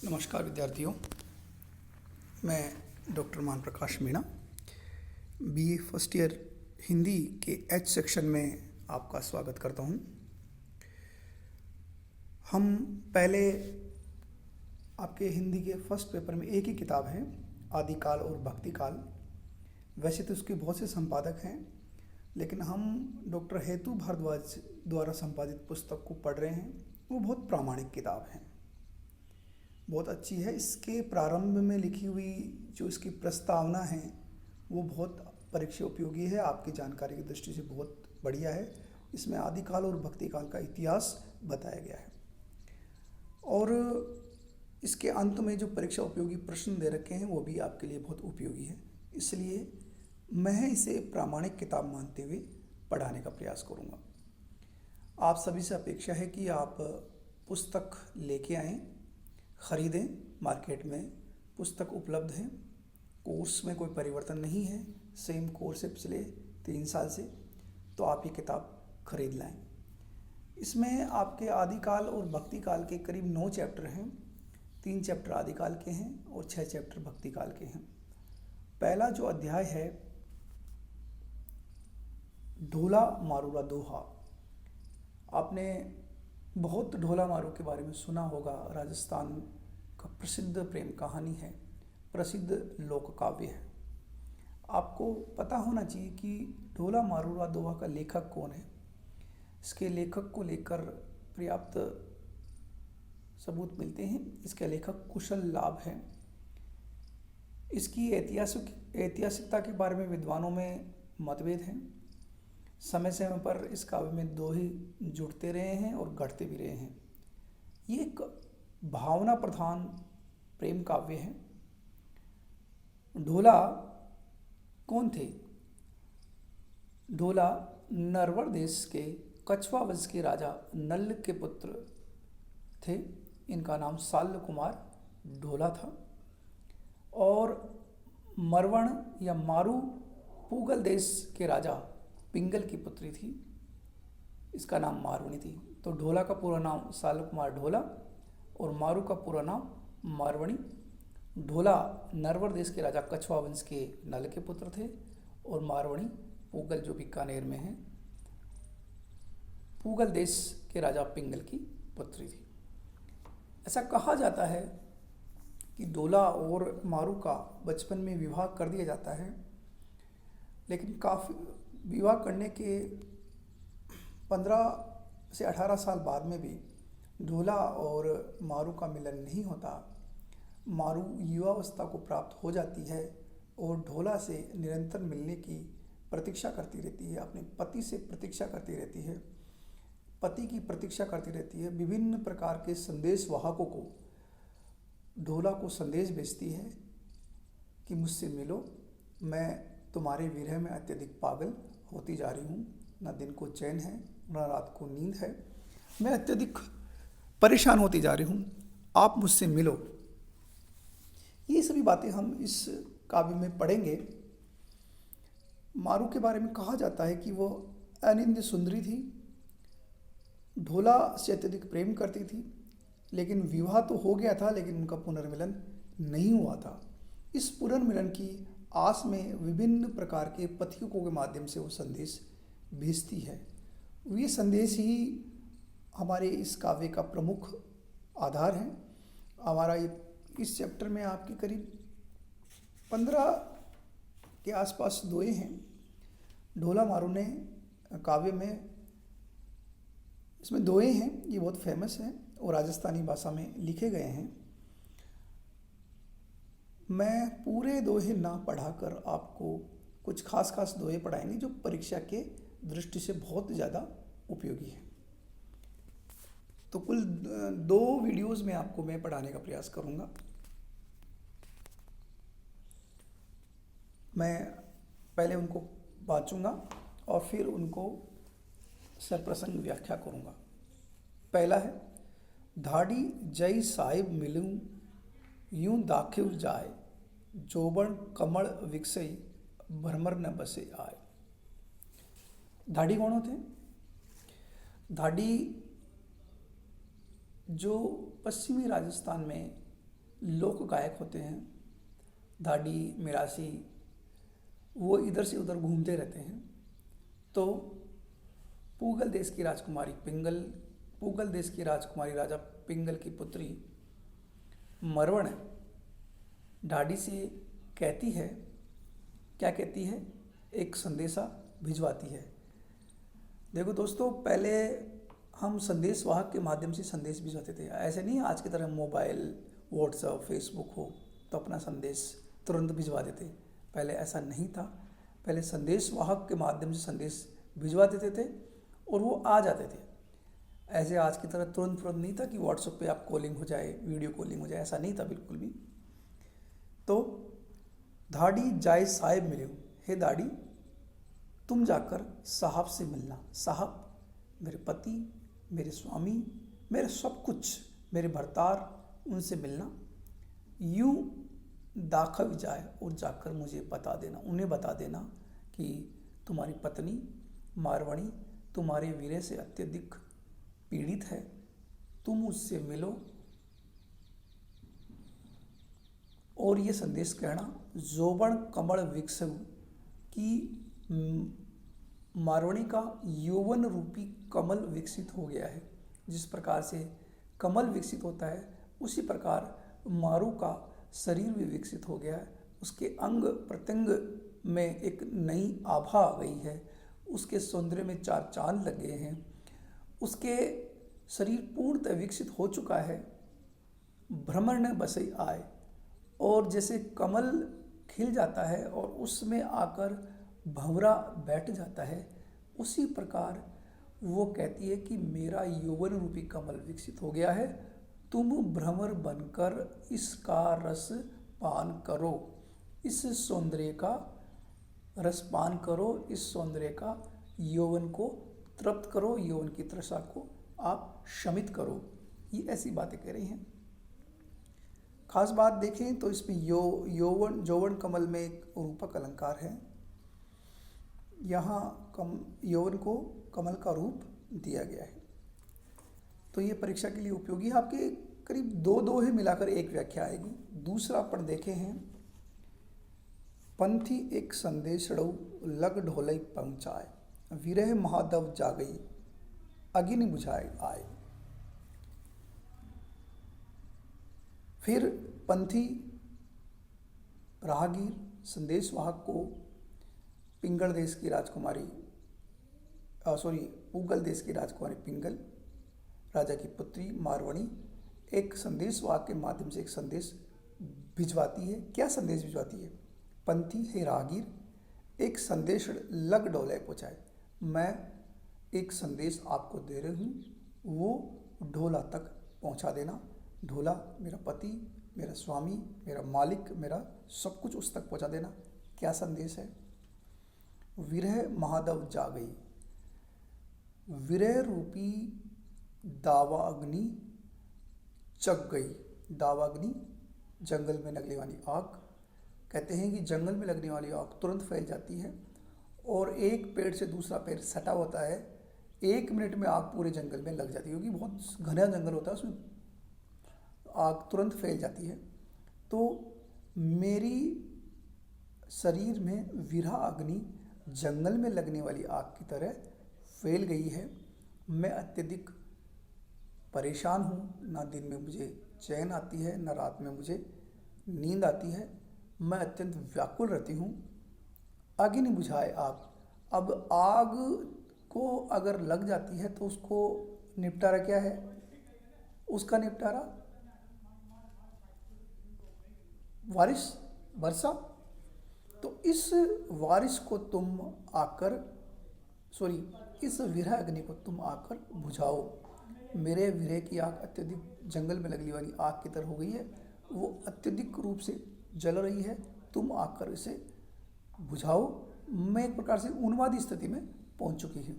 नमस्कार विद्यार्थियों, मैं doctor Man Prakash Meena BA first year Hindi के एच सेक्शन में आपका स्वागत करता हूं। हम पहले आपके हिंदी के फर्स्ट पेपर में एक ही किताब है, आदिकाल और भक्तिकाल। वैसे तो उसके बहुत से संपादक हैं, लेकिन हम डॉक्टर हेतु भारद्वाज द्वारा संपादित पुस्तक को पढ़ रहे हैं। वो बहुत प्रामाणिक किताब है, बहुत अच्छी है। इसके प्रारंभ में लिखी हुई जो इसकी प्रस्तावना है वो बहुत परीक्षा उपयोगी है, आपकी जानकारी की दृष्टि से बहुत बढ़िया है। इसमें आदिकाल और भक्तिकाल का इतिहास बताया गया है और इसके अंत में जो परीक्षा उपयोगी प्रश्न दे रखे हैं वो भी आपके लिए बहुत उपयोगी है। इसलिए मैं इसे प्रामाणिक किताब मानते हुए पढ़ाने का प्रयास करूँगा। आप सभी से अपेक्षा है कि आप पुस्तक लेके आएँ, ख़रीदें। मार्केट में पुस्तक उपलब्ध है, कोर्स में कोई परिवर्तन नहीं है, सेम कोर्स है पिछले 3 साल से, तो आप ये किताब खरीद लाएं। इसमें आपके आदिकाल और भक्तिकाल के करीब 9 चैप्टर हैं। 3 चैप्टर आदिकाल के हैं और 6 चैप्टर भक्तिकाल के हैं। पहला जो अध्याय है, ढोला मारूला दोहा। आपने बहुत ढोला मारू के बारे में सुना होगा। राजस्थान का प्रसिद्ध प्रेम कहानी है, प्रसिद्ध लोक काव्य है। आपको पता होना चाहिए कि ढोला मारूला दोहा का लेखक कौन है। इसके लेखक को लेकर पर्याप्त सबूत मिलते हैं। इसके लेखक कुशल लाभ हैं। इसकी ऐतिहासिकता के बारे में विद्वानों में मतभेद हैं। समय समय पर इस काव्य में दोहे जुड़ते रहे हैं और घटते भी रहे हैं। ये एक भावना प्रधान प्रेम काव्य है। ढोला कौन थे? ढोला नरवर देश के कछवा वंश के राजा नल के पुत्र थे। इनका नाम साल्य कुमार ढोला था और मरवण या मारू पूगल देश के राजा पिंगल की पुत्री थी। इसका नाम मारवणी थी। तो ढोला का पूरा नाम साल्य कुमार ढोला और मारू का पूरा नाम मारवणी। ढोला नरवर देश के राजा कछवा वंश के नल के पुत्र थे और मारवणी पूगल जो बीकानेर में है, पूगल देश के राजा पिंगल की पुत्री थी। ऐसा कहा जाता है कि ढोला और मारू का बचपन में विवाह कर दिया जाता है, लेकिन काफ़ी विवाह करने के 15 से 18 साल बाद में भी ढोला और मारू का मिलन नहीं होता। मारू युवावस्था को प्राप्त हो जाती है और ढोला से निरंतर मिलने की प्रतीक्षा करती रहती है, अपने पति से प्रतीक्षा करती रहती है, पति की प्रतीक्षा करती रहती है। विभिन्न प्रकार के संदेश वाहकों को ढोला को संदेश भेजती है कि मुझसे मिलो, मैं तुम्हारे विरह में अत्यधिक पागल होती जा रही हूँ। न दिन को चैन है, न रात को नींद है, मैं अत्यधिक परेशान होती जा रही हूँ, आप मुझसे मिलो। ये सभी बातें हम इस काव्य में पढ़ेंगे। मारू के बारे में कहा जाता है कि वो अनिंद्य सुंदरी थी, ढोला से अत्यधिक प्रेम करती थी, लेकिन विवाह तो हो गया था, लेकिन उनका पुनर्मिलन नहीं हुआ था। इस पुनर्मिलन की आस में विभिन्न प्रकार के पथिकों के माध्यम से वो संदेश भेजती है। ये संदेश ही हमारे इस काव्य का प्रमुख आधार है। हमारा ये इस चैप्टर में आपके करीब 15 के आसपास दोहे हैं। ढोला मारू ने काव्य में इसमें दोहे हैं, ये बहुत फेमस हैं और राजस्थानी भाषा में लिखे गए हैं। मैं पूरे दोहे ना पढ़ाकर आपको कुछ खास दोहे पढ़ाएंगे जो परीक्षा के दृष्टि से बहुत ज़्यादा उपयोगी है। तो कुल 2 वीडियोस में आपको मैं पढ़ाने का प्रयास करूँगा। मैं पहले उनको बाँचूँगा और फिर उनको सरप्रसंग व्याख्या करूँगा। पहला है, धाड़ी जय साहिब मिलूं यूं दाखिल जाए, जोबन कमल विकसई भ्रमर न बसे आए। धाड़ी कौन होते हैं? धाड़ी जो पश्चिमी राजस्थान में लोक गायक होते हैं, धाडी मिरासी, वो इधर से उधर घूमते रहते हैं। तो पूगल देश की राजकुमारी पिंगल, पूगल देश की राजकुमारी राजा पिंगल की पुत्री मरवण ढाडी से कहती है, क्या कहती है, एक संदेशा भिजवाती है। देखो दोस्तों, पहले हम संदेश वाहक के माध्यम से संदेश भिजवाते थे। ऐसे नहीं आज की तरह मोबाइल, व्हाट्सएप, फेसबुक हो तो अपना संदेश तुरंत भिजवा देते। पहले ऐसा नहीं था। पहले संदेश वाहक के माध्यम से संदेश भिजवा देते थे और वो आ जाते थे। ऐसे आज की तरह तुरंत नहीं था कि व्हाट्सएप पे आप कॉलिंग हो जाए, वीडियो कॉलिंग हो जाए, ऐसा नहीं था बिल्कुल भी। तो धाड़ी जाए साहिब मिले, हे दाढ़ी तुम जाकर साहब से मिलना। साहब मेरे पति, मेरे स्वामी, मेरे सब कुछ, मेरे भरतार, उनसे मिलना। यूं दाखव जाए और जाकर मुझे बता देना, उन्हें बता देना कि तुम्हारी पत्नी मारवाणी तुम्हारे वीरे से अत्यधिक पीड़ित है, तुम उससे मिलो। और ये संदेश कहना, जोबन कमल विकसव की मारवाणी का यौवन रूपी कमल विकसित हो गया है। जिस प्रकार से कमल विकसित होता है उसी प्रकार मारू का शरीर भी विकसित हो गया है। उसके अंग प्रत्यंग में एक नई आभा आ गई है, उसके सौंदर्य में चार चांद लग गए हैं, उसके शरीर पूर्णतः विकसित हो चुका है। भ्रमर ने बसई आए, और जैसे कमल खिल जाता है और उसमें आकर भंवरा बैठ जाता है, उसी प्रकार वो कहती है कि मेरा यौवन रूपी कमल विकसित हो गया है, तुम भ्रमर बनकर इसका रस पान करो, इस सौंदर्य का रस पान करो, इस सौंदर्य का यौवन को तृप्त करो, यौवन की तृषा को आप शमित करो। ये ऐसी बातें कह रही हैं। खास बात देखें तो इसमें यौवन कमल में एक रूपक अलंकार है। यहाँ यौवन को कमल का रूप दिया गया है। तो ये परीक्षा के लिए उपयोगी है। आपके करीब दो दोहे मिलाकर एक व्याख्या आएगी। दूसरा अपन देखे हैं, पंथी एक संदेशड़ऊ लग ढोलई पहुँचाए, विरह महादव जागई अग्नि बुझाए आए। फिर पंथी राहगीर संदेशवाहक को पिंगल देश की राजकुमारी पूगल देश की राजकुमारी पिंगल, राजा की पुत्री मारवाणी एक संदेशवाहक के माध्यम से एक संदेश भिजवाती है। क्या संदेश भिजवाती है? पंथी हे राहगीर एक संदेश लग डोले पहुँचाए, मैं एक संदेश आपको दे रही हूँ, वो ढोला तक पहुँचा देना। ढोला मेरा पति, मेरा स्वामी, मेरा मालिक, मेरा सब कुछ उस तक पहुँचा देना। क्या संदेश है? विरह महादव जा गई, विरह रूपी दावा अग्नि चक गई। दावा अग्नि जंगल में लगने वाली आग। कहते हैं कि जंगल में लगने वाली आग तुरंत फैल जाती है और एक पेड़ से दूसरा पेड़ सटा होता है, 1 मिनट में आग पूरे जंगल में लग जाती है, क्योंकि बहुत घना जंगल होता है, उसमें आग तुरंत फैल जाती है। तो मेरी शरीर में विरह अग्नि जंगल में लगने वाली आग की तरह फैल गई है। मैं अत्यधिक परेशान हूँ, ना दिन में मुझे चैन आती है, ना रात में मुझे नींद आती है। मैं अत्यंत व्याकुल रहती हूँ। अग्नि बुझाए आग। अब आग को अगर लग जाती है तो उसको निपटारा क्या है? उसका निपटारा बारिश, वर्षा। तो इस बारिश को तुम आकर इस विरह अग्नि को तुम आकर बुझाओ। मेरे विरह की आग अत्यधिक जंगल में लगने वाली आग की तरह हो गई है, वो अत्यधिक रूप से जल रही है, तुम आकर इसे बुझाओ। मैं एक प्रकार से उन्मादी स्थिति में पहुंच चुकी हूँ।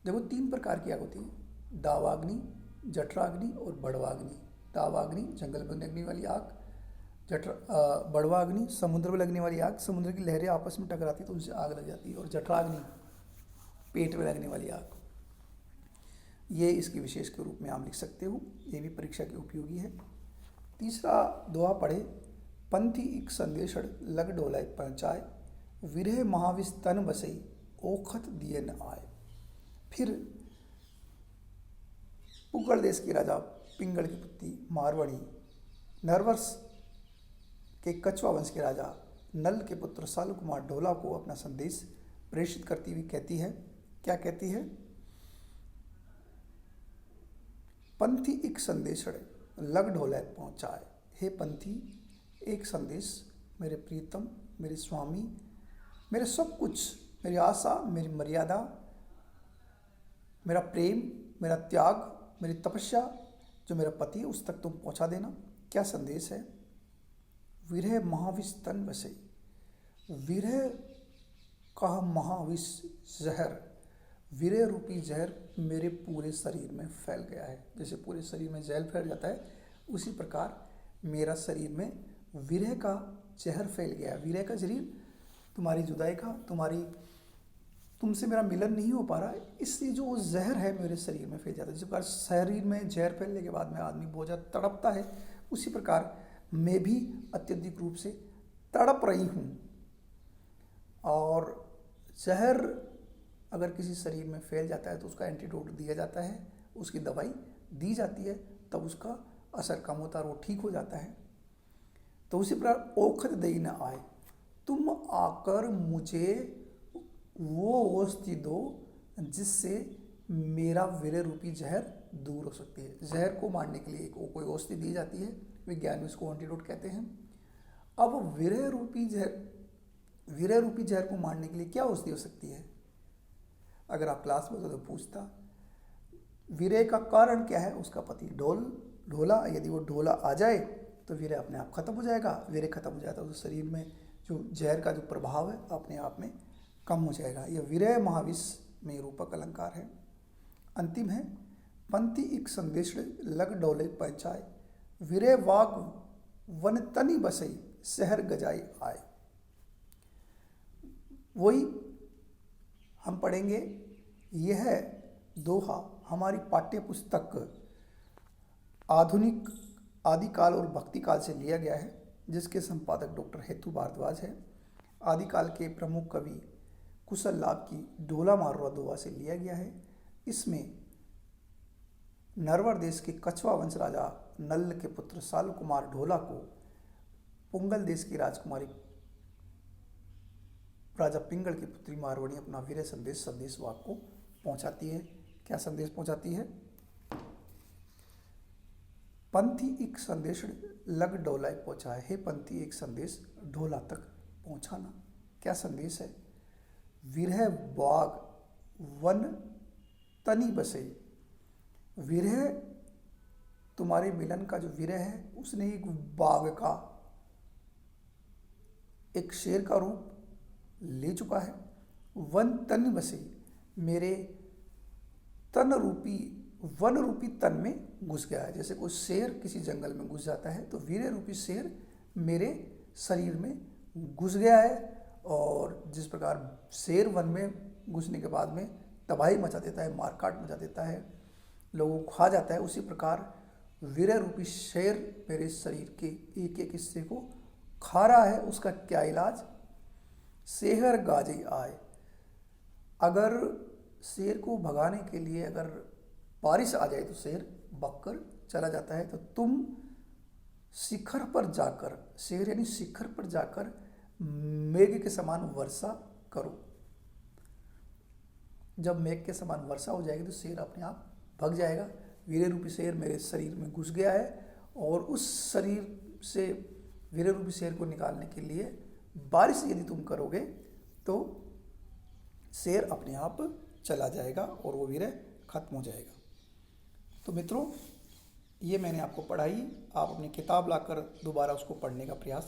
देखो 3 प्रकार की आग होती है, दावाग्नि, जठराग्नि और बड़वाग्नि। दावाग्नि जंगल में लगने वाली आग, बड़वाग्नि समुद्र में लगने वाली आग, समुद्र की लहरें आपस में टकराती तो उनसे आग लग जाती है, और जठराग्नि पेट में लगने वाली आग। ये इसकी विशेष के रूप में आप लिख सकते हो, ये भी परीक्षा के उपयोगी है। तीसरा दोहा पढ़े, पंथी इक संदेशड़ लग डोलाय पहुँचाए, विरह महाविष तन बसई ओखत दिए न आए। फिर पुगड़ देश के राजा पिंगल की पुत्री मारवाड़ी, नरवर्ष के कछवा वंश के राजा नल के पुत्र सालु कुमार ढोला को अपना संदेश प्रेषित करती हुई कहती है, क्या कहती है? पंथी एक संदेशड़ लग ढोलाय पहुँचाए। हे पंथी, एक संदेश मेरे प्रियतम, मेरे स्वामी, मेरे सब कुछ, मेरी आशा, मेरी मर्यादा, मेरा प्रेम, मेरा त्याग, मेरी तपस्या, जो मेरा पति है उस तक तुम पहुंचा देना। क्या संदेश है? विरह महाविष तन बसे। विरह का महाविष जहर, विरह रूपी जहर मेरे पूरे शरीर में फैल गया है। जैसे पूरे शरीर में जहर फैल जाता है, उसी प्रकार मेरा शरीर में विरह का जहर फैल गया है। विरह का शरीर, तुम्हारी जुदाई का, तुमसे मेरा मिलन नहीं हो पा रहा है, इसलिए जो जहर है मेरे शरीर में फैल जाता है। जिस प्रकार शरीर में जहर फैलने के बाद में आदमी बहुत ज़्यादा तड़पता है, उसी प्रकार मैं भी अत्यधिक रूप से तड़प रही हूँ। और जहर अगर किसी शरीर में फैल जाता है तो उसका एंटीडोट दिया जाता है, उसकी दवाई दी जाती है, तब उसका असर कम होता है और वो ठीक हो जाता है। तो उसी प्रकार ओखत दई न आए, तुम आकर मुझे वो औषधि दो जिससे मेरा विरह रूपी जहर दूर हो सकती है। जहर को मारने के लिए कोई औषधि दी जाती है, विज्ञान में उसको एंटीडोट कहते हैं। अब विरह रूपी जहर को मारने के लिए क्या औषधि हो सकती है? अगर आप क्लास में तो पूछता, विरह का कारण क्या है? उसका पति ढोला। यदि वो ढोला आ जाए तो विरह अपने आप खत्म हो जाएगा। विरह खत्म हो जाता है तो शरीर में जो जहर का जो प्रभाव है अपने आप में कम हो जाएगा। यह विरह महाविष में रूपक अलंकार है। अंतिम है, पंथी एक संदेश लग डोले पहुँचाए, विरह वाग वन तनी बसई शहर गजाई आए। वही हम पढ़ेंगे। यह दोहा हमारी पाठ्य पुस्तक आधुनिक आदिकाल और भक्ति काल से लिया गया है, जिसके संपादक डॉक्टर हेतु भारद्वाज है। आदिकाल के प्रमुख कवि कुशल लाभ की ढोला मारवा दोहा से लिया गया है। इसमें नरवर देश के कछवा वंश राजा नल के पुत्र सालु कुमार ढोला को पुंगल देश की राजकुमारी राजा पिंगल की पुत्री मारवाड़ी अपना वीर संदेश वाक को पहुंचाती है। क्या संदेश पहुंचाती है? पंथी एक संदेश लग डोलाय पहुंचाए। हे पंथी, एक संदेश ढोला तक पहुंचाना। क्या संदेश है? विरह बाग वन तनी बसे। विरह, तुम्हारे मिलन का जो विरह है उसने एक बाग का, एक शेर का रूप ले चुका है। वन तन बसे, मेरे तन रूपी वन रूपी तन में घुस गया है। जैसे कोई शेर किसी जंगल में घुस जाता है, तो वीर रूपी शेर मेरे शरीर में घुस गया है। और जिस प्रकार शेर वन में घुसने के बाद में तबाही मचा देता है, मारकाट मचा देता है, लोगों को खा जाता है, उसी प्रकार वीर रूपी शेर मेरे शरीर के एक एक हिस्से को खा रहा है। उसका क्या इलाज? शेहर गाजे आए। अगर शेर को भगाने के लिए अगर बारिश आ जाए तो शेर भागकर चला जाता है। तो तुम शिखर पर जाकर, शेर यानी शिखर पर जाकर मेघ के समान वर्षा करो। जब मेघ के समान वर्षा हो जाएगी तो शेर अपने आप भाग जाएगा। वीर रूपी शेर मेरे शरीर में घुस गया है और उस शरीर से वीर रूपी शेर को निकालने के लिए बारिश यदि तुम करोगे तो शेर अपने आप चला जाएगा और वो वीर खत्म हो जाएगा। तो मित्रों, ये मैंने आपको पढ़ाई। आप अपनी किताब लाकर दोबारा उसको पढ़ने का प्रयास